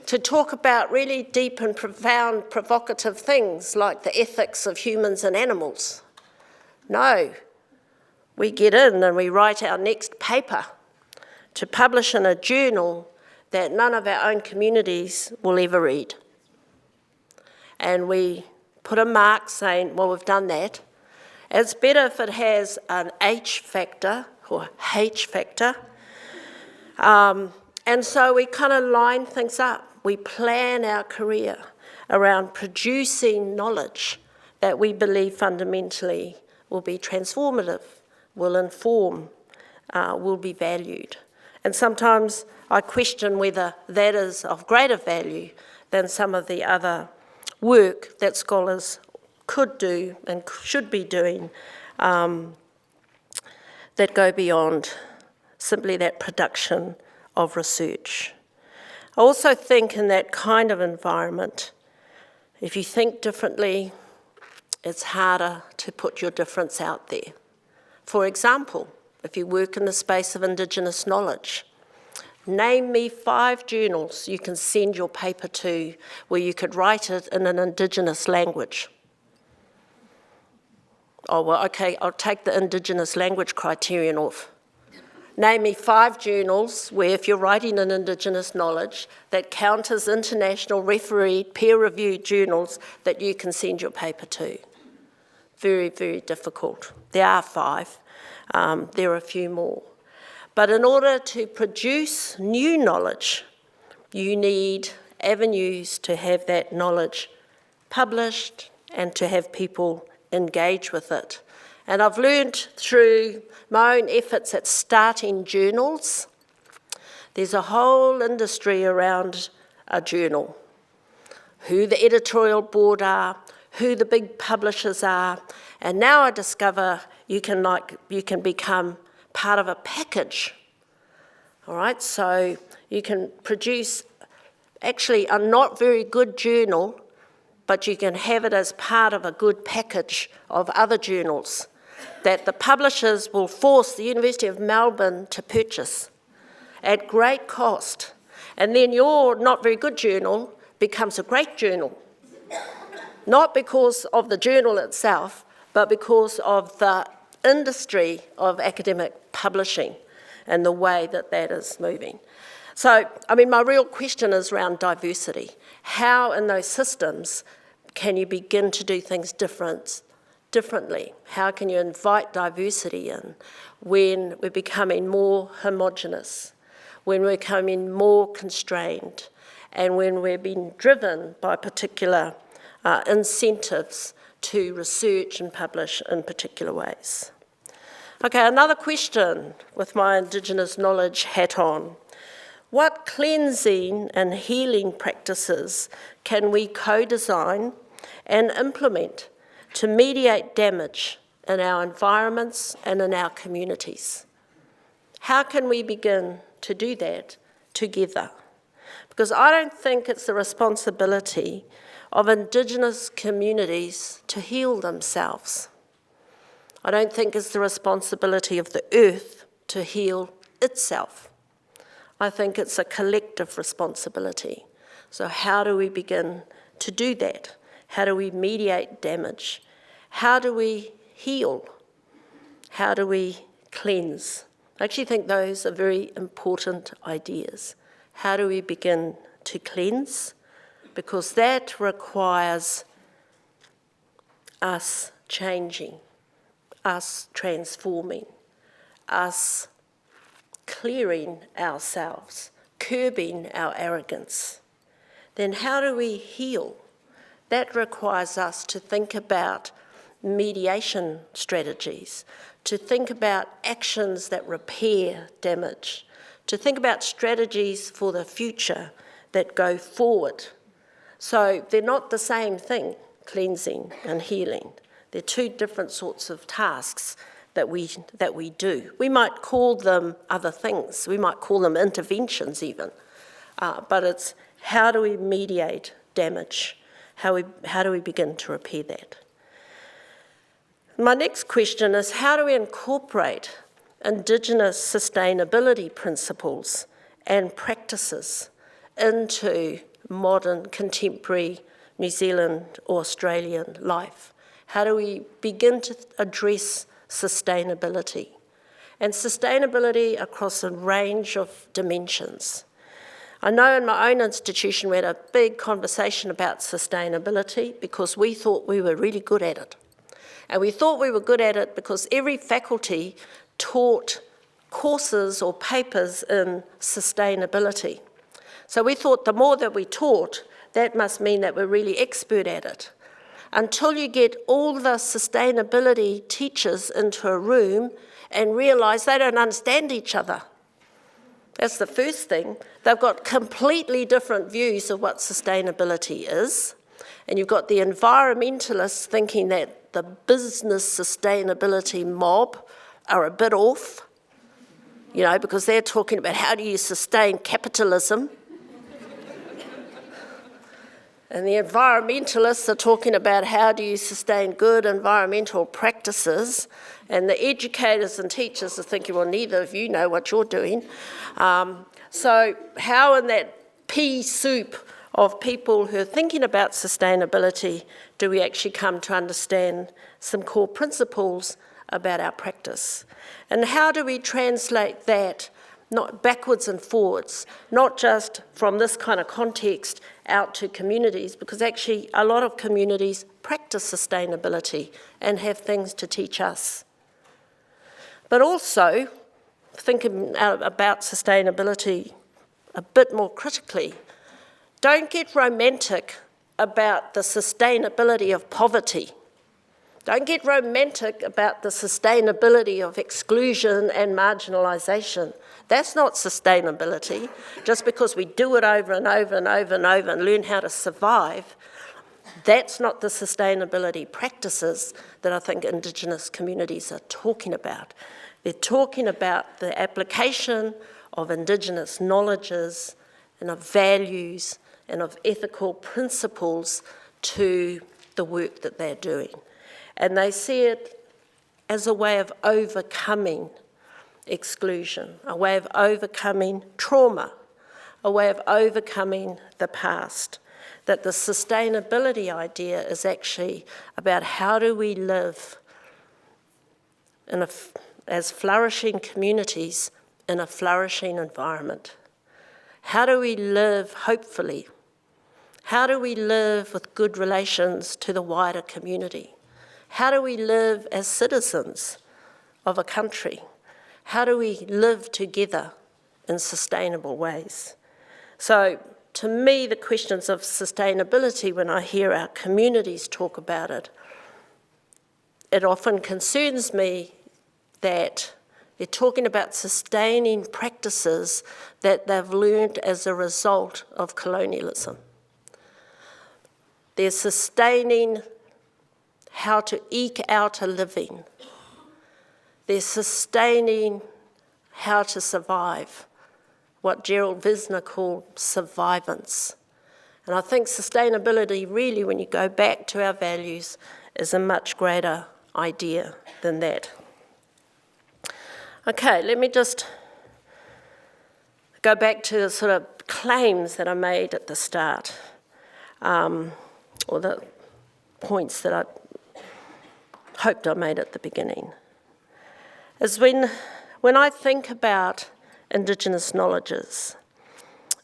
to talk about really deep and profound, provocative things like the ethics of humans and animals. No, we get in and we write our next paper to publish in a journal that none of our own communities will ever read. And we put a mark saying, well, we've done that. It's better if it has an H factor or H factor. And so we kind of line things up. We plan our career around producing knowledge that we believe fundamentally will be transformative, will inform, will be valued. And sometimes I question whether that is of greater value than some of the other work that scholars could do and should be doing that go beyond simply that production of research. I also think in that kind of environment, if you think differently, it's harder to put your difference out there. For example, if you work in the space of Indigenous knowledge, name me 5 journals you can send your paper to where you could write it in an Indigenous language. Oh, well, okay, I'll take the Indigenous language criterion off. Name me 5 journals where if you're writing in Indigenous knowledge that count as international refereed, peer-reviewed journals that you can send your paper to. Very, very difficult. There are 5. There are a few more. But in order to produce new knowledge, you need avenues to have that knowledge published and to have people engage with it. And I've learned through my own efforts at starting journals, there's a whole industry around a journal. Who the editorial board are, who the big publishers are, and now I discover you can become part of a package. All right, so you can produce actually a not very good journal, but you can have it as part of a good package of other journals that the publishers will force the University of Melbourne to purchase at great cost. And then your not very good journal becomes a great journal. Not because of the journal itself, but because of the industry of academic publishing and the way that that is moving. So, I mean, my real question is around diversity. How in those systems can you begin to do things differently? How can you invite diversity in when we're becoming more homogenous, when we're becoming more constrained, and when we're being driven by particular incentives to research and publish in particular ways? Okay, another question with my Indigenous knowledge hat on. What cleansing and healing practices can we co-design and implement to mediate damage in our environments and in our communities? How can we begin to do that together? Because I don't think it's the responsibility of Indigenous communities to heal themselves. I don't think it's the responsibility of the earth to heal itself. I think it's a collective responsibility. So how do we begin to do that? How do we mediate damage? How do we heal? How do we cleanse? I actually think those are very important ideas. How do we begin to cleanse? Because that requires us changing, us transforming, us clearing ourselves, curbing our arrogance. Then how do we heal? That requires us to think about mediation strategies, to think about actions that repair damage, to think about strategies for the future that go forward. So they're not the same thing, cleansing and healing. They're 2 different sorts of tasks that we do. We might call them other things. We might call them interventions even. But it's how do we mediate damage? How do we begin to repair that? My next question is how do we incorporate Indigenous sustainability principles and practices into modern, contemporary New Zealand or Australian life? How do we begin to address sustainability? And sustainability across a range of dimensions. I know in my own institution we had a big conversation about sustainability because we thought we were really good at it. And we thought we were good at it because every faculty taught courses or papers in sustainability. So we thought the more that we taught, that must mean that we're really expert at it. Until you get all the sustainability teachers into a room and realise they don't understand each other. That's the first thing. They've got completely different views of what sustainability is. And you've got the environmentalists thinking that the business sustainability mob are a bit off, you know, because they're talking about how do you sustain capitalism. And the environmentalists are talking about how do you sustain good environmental practices. And the educators and teachers are thinking, well, neither of you know what you're doing. So how in that pea soup of people who are thinking about sustainability do we actually come to understand some core principles about our practice? And how do we translate that, not backwards and forwards, not just from this kind of context out to communities, because actually a lot of communities practice sustainability and have things to teach us. But also, thinking about sustainability a bit more critically, don't get romantic about the sustainability of poverty. Don't get romantic about the sustainability of exclusion and marginalisation. That's not sustainability. Just because we do it over and over and over and over and learn how to survive, that's not the sustainability practices that I think Indigenous communities are talking about. They're talking about the application of Indigenous knowledges and of values and of ethical principles to the work that they're doing. And they see it as a way of overcoming exclusion, a way of overcoming trauma, a way of overcoming the past. That the sustainability idea is actually about how do we live as flourishing communities in a flourishing environment. How do we live hopefully? How do we live with good relations to the wider community? How do we live as citizens of a country? How do we live together in sustainable ways? So, to me, the questions of sustainability, when I hear our communities talk about it, it often concerns me that they're talking about sustaining practices that they've learned as a result of colonialism. They're sustaining how to eke out a living. They're sustaining how to survive, what Gerald Visner called survivance. And I think sustainability really, when you go back to our values, is a much greater idea than that. Okay, let me just go back to the sort of claims that I made at the start, or the points that I hoped I made at the beginning. Is when I think about Indigenous knowledges,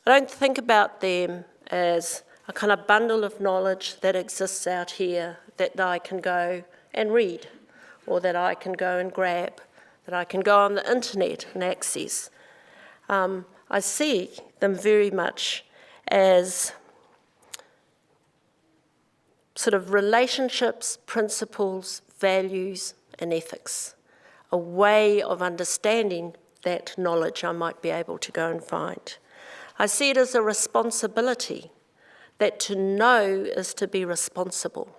I don't think about them as a kind of bundle of knowledge that exists out here that I can go and read, or that I can go and grab, that I can go on the internet and access. I see them very much as sort of relationships, principles, values, and ethics, a way of understanding that knowledge I might be able to go and find. I see it as a responsibility, that to know is to be responsible.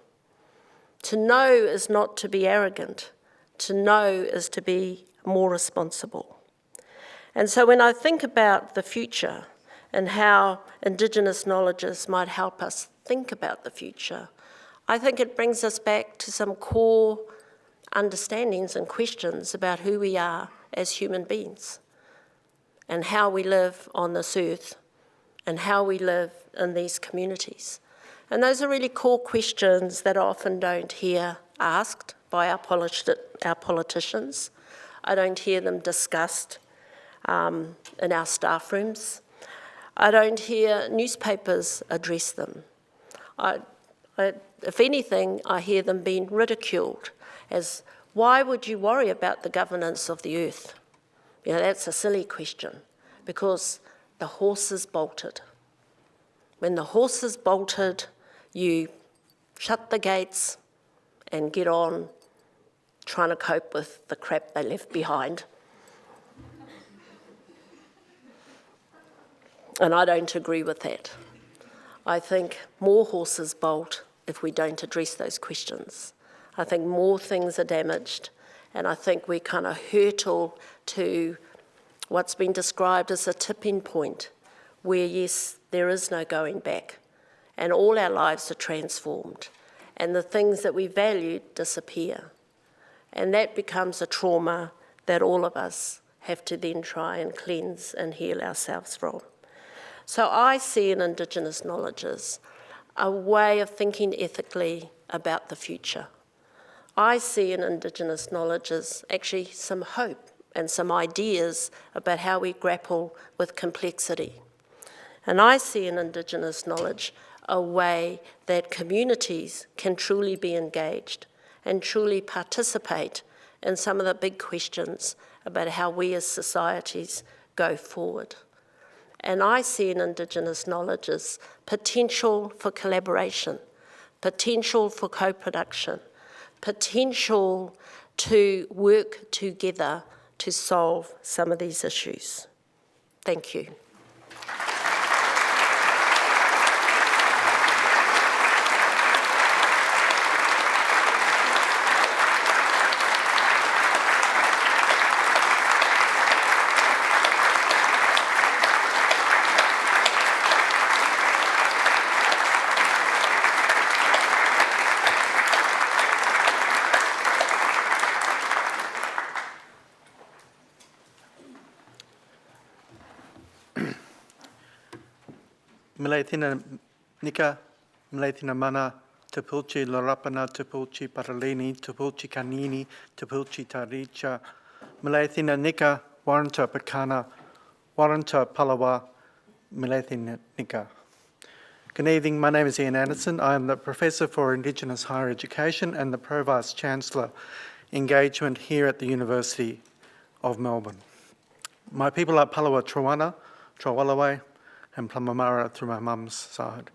To know is not to be arrogant. To know is to be more responsible. And so when I think about the future and how Indigenous knowledges might help us think about the future, I think it brings us back to some core understandings and questions about who we are as human beings, and how we live on this earth, and how we live in these communities. And those are really core questions that I often don't hear asked by our politicians. I don't hear them discussed in our staff rooms. I don't hear newspapers address them. If anything, I hear them being ridiculed as, why would you worry about the governance of the earth? You know, that's a silly question, because the horses bolted. When the horses bolted, you shut the gates and get on trying to cope with the crap they left behind. And I don't agree with that. I think more horses bolt if we don't address those questions. I think more things are damaged, and I think we kind of hurtle to what's been described as a tipping point where, yes, there is no going back, and all our lives are transformed, and the things that we valued disappear. And that becomes a trauma that all of us have to then try and cleanse and heal ourselves from. So I see in Indigenous knowledge as a way of thinking ethically about the future. I see in Indigenous knowledge as actually some hope and some ideas about how we grapple with complexity. And I see in Indigenous knowledge a way that communities can truly be engaged and truly participate in some of the big questions about how we as societies go forward. And I see in Indigenous knowledge as potential for collaboration, potential for co-production, potential to work together to solve some of these issues. Thank you. Mileithina Nika, Mileithina Mana, Tupulchi Larapana, Tupulchi Paralini, Tupulchi Kanini, Tupulchi Taricha, Mileithina Nika, Warranta Pakana, Warranta Palawa, Mileithina Nika. Good evening, my name is Ian Anderson. I am the Professor for Indigenous Higher Education and the Pro-Vice Chancellor Engagement here at the University of Melbourne. My people are Palawa Trawana, Trawalaway, and Plumamara through my mum's side.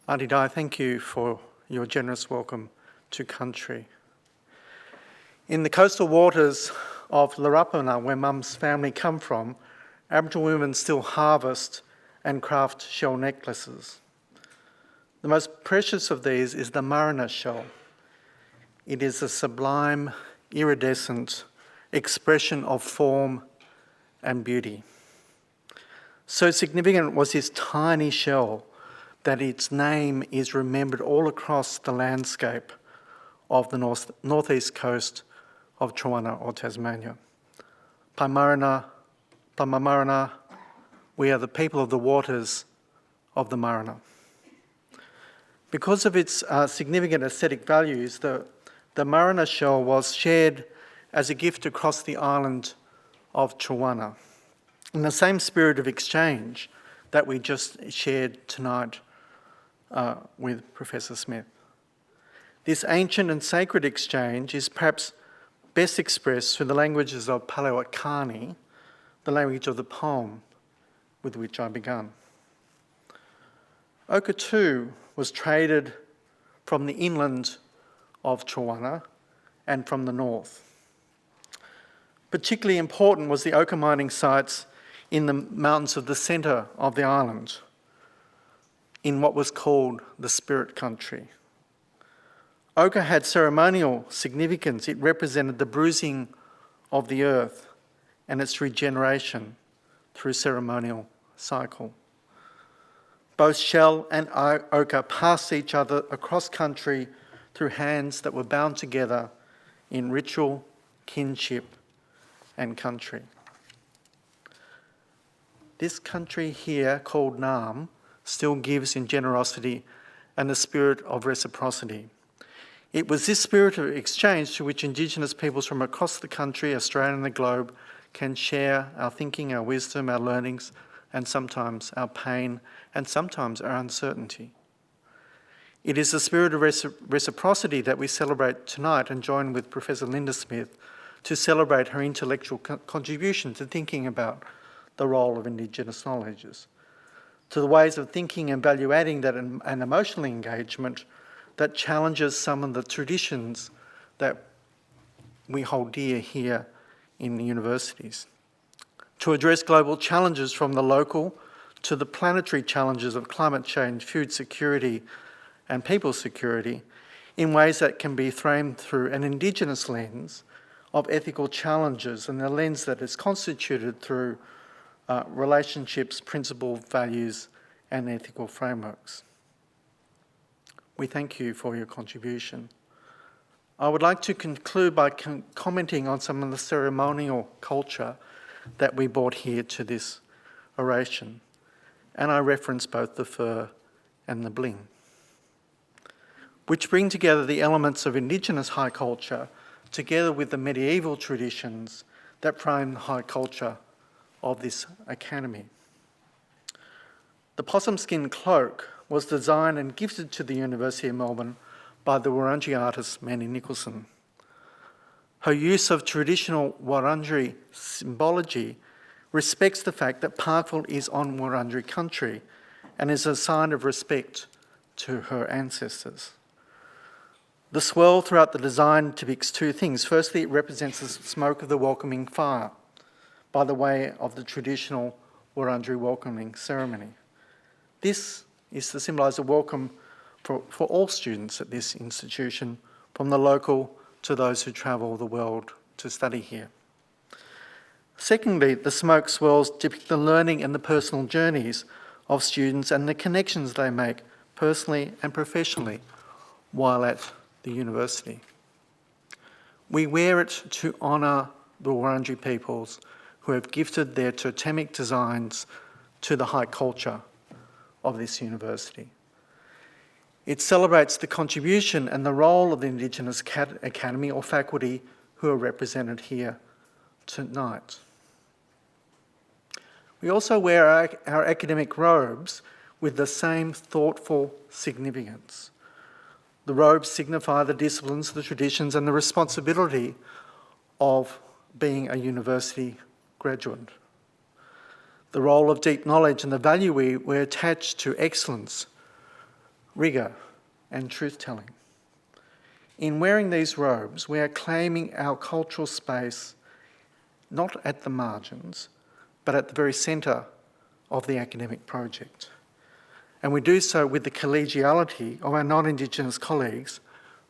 Auntie Di, thank you for your generous welcome to country. In the coastal waters of Larapana, where mum's family come from, Aboriginal women still harvest and craft shell necklaces. The most precious of these is the marina shell. It is a sublime, iridescent expression of form and beauty. So significant was this tiny shell that its name is remembered all across the landscape of the northeast coast of Trawana or Tasmania. Plumamara, we are the people of the waters of the marina. Because of its significant aesthetic values, the marina shell was shared as a gift across the island of Trawana, in the same spirit of exchange that we just shared tonight with Professor Smith. This ancient and sacred exchange is perhaps best expressed through the languages of Palewatani, the language of the poem with which I began. Ochre too was traded from the inland of Trawana and from the north. Particularly important was the ochre mining sites in the mountains of the centre of the island, in what was called the Spirit Country. Ochre had ceremonial significance. It represented the bruising of the earth and its regeneration through ceremonial cycle. Both shell and ochre passed each other across country through hands that were bound together in ritual, kinship and country. This country here, called Narrm, still gives in generosity and the spirit of reciprocity. It was this spirit of exchange to which Indigenous peoples from across the country, Australia and the globe, can share our thinking, our wisdom, our learnings, and sometimes our pain, and sometimes our uncertainty. It is the spirit of reciprocity that we celebrate tonight and join with Professor Linda Smith to celebrate her intellectual contribution to thinking about the role of Indigenous knowledges, to the ways of thinking and value-adding that and emotional engagement that challenges some of the traditions that we hold dear here in the universities, to address global challenges from the local to the planetary challenges of climate change, food security and people security in ways that can be framed through an Indigenous lens of ethical challenges and a lens that is constituted through relationships, principles, values and ethical frameworks. We thank you for your contribution. I would like to conclude by commenting on some of the ceremonial culture that we brought here to this oration, and I reference both the fur and the bling, which bring together the elements of Indigenous high culture together with the medieval traditions that frame the high culture of this academy. The possum skin cloak was designed and gifted to the University of Melbourne by the Wurundjeri artist Mandy Nicholson. Her use of traditional Wurundjeri symbology respects the fact that Parkville is on Wurundjeri country and is a sign of respect to her ancestors. The swirl throughout the design depicts two things. Firstly, it represents the smoke of the welcoming fire by the way of the traditional Wurundjeri welcoming ceremony. This is to symbolise a welcome for all students at this institution, from the local to those who travel the world to study here. Secondly, the smoke swirls depict the learning and the personal journeys of students and the connections they make personally and professionally while at the university. We wear it to honour the Wurundjeri peoples who have gifted their totemic designs to the high culture of this university. It celebrates the contribution and the role of the Indigenous Academy or faculty who are represented here tonight. We also wear our academic robes with the same thoughtful significance. The robes signify the disciplines, the traditions and the responsibility of being a university graduate. The role of deep knowledge and the value we attach to excellence, rigour and truth-telling. In wearing these robes, we are claiming our cultural space not at the margins, but at the very centre of the academic project. And we do so with the collegiality of our non-Indigenous colleagues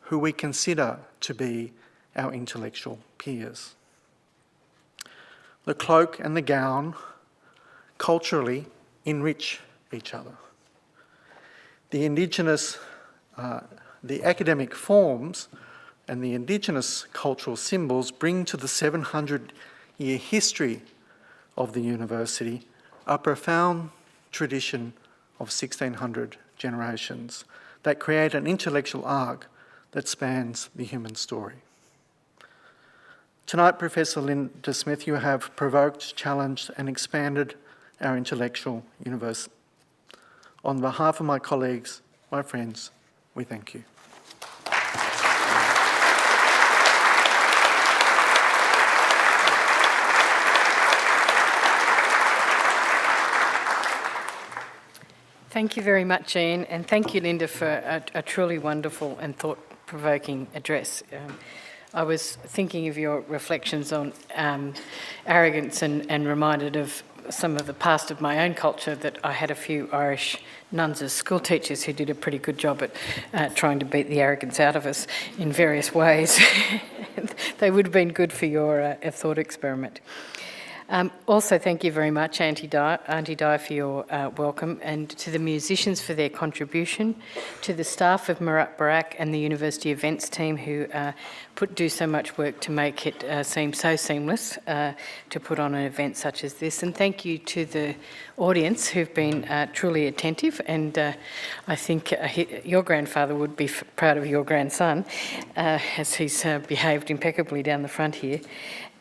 who we consider to be our intellectual peers. The cloak and the gown culturally enrich each other. The academic forms and the Indigenous cultural symbols bring to the 700-year history of the university a profound tradition of 1,600 generations that create an intellectual arc that spans the human story. Tonight, Professor Linda Smith, you have provoked, challenged and expanded our intellectual universe. On behalf of my colleagues, my friends, we thank you. Thank you very much, Ian, and thank you, Linda, for a truly wonderful and thought-provoking address. I was thinking of your reflections on arrogance and reminded of some of the past of my own culture, that I had a few Irish nuns as school teachers who did a pretty good job at trying to beat the arrogance out of us in various ways. They would have been good for your thought experiment. Also, thank you very much, Auntie Di, for your welcome, and to the musicians for their contribution, to the staff of Murrup Barak and the University Events team who do so much work to make it seem so seamless to put on an event such as this. And thank you to the audience who've been truly attentive, and I think your grandfather would be proud of your grandson as he's behaved impeccably down the front here.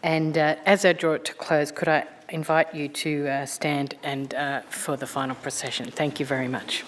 And as I draw it to close, could I invite you to stand and for the final procession? Thank you very much.